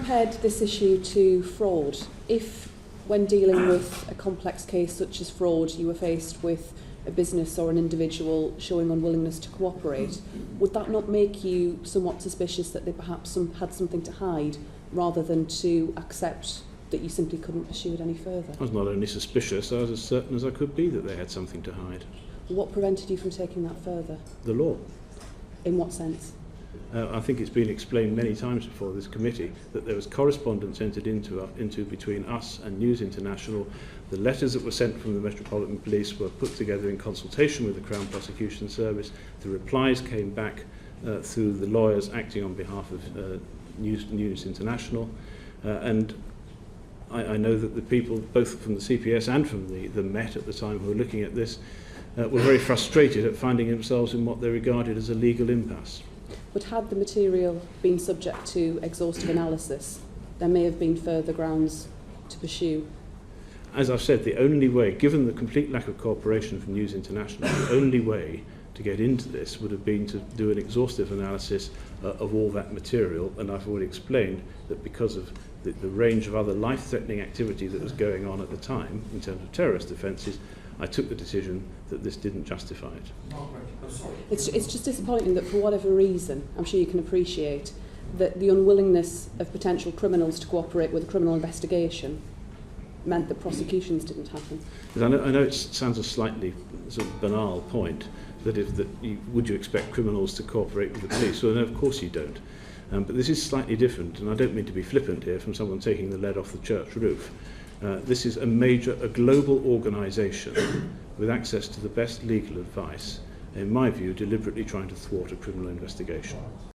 compared this issue to fraud. If, when dealing with a complex case such as fraud, you were faced with a business or an individual showing unwillingness to cooperate, would that not make you somewhat suspicious that they perhaps had something to hide, rather than to accept that you simply couldn't pursue it any further? I was not only suspicious, I was as certain as I could be that they had something to hide. What prevented you from taking that further? The law. In what sense? I think it's been explained many times before this committee that there was correspondence entered into between us and News International. The letters that were sent from the Metropolitan Police were put together in consultation with the Crown Prosecution Service. The replies came back through the lawyers acting on behalf of News International. And I know that the people, both from the CPS and from the Met at the time who were looking at this, were very frustrated at finding themselves in what they regarded as a legal impasse. But had the material been subject to exhaustive analysis, there may have been further grounds to pursue. As I've said, the only way, given the complete lack of cooperation from News International, the only way to get into this would have been to do an exhaustive analysis of all that material, and I've already explained that because of the range of other life-threatening activity that was going on at the time in terms of terrorist offences, I took the decision that this didn't justify it. It's just disappointing that for whatever reason, I'm sure you can appreciate, that the unwillingness of potential criminals to cooperate with a criminal investigation meant that prosecutions didn't happen. I know it sounds a slightly sort of banal point, that would you expect criminals to cooperate with the police? Well, no, of course you don't. But this is slightly different, and I don't mean to be flippant here from someone taking the lead off the church roof. This is a global organisation with access to the best legal advice, in my view, deliberately trying to thwart a criminal investigation.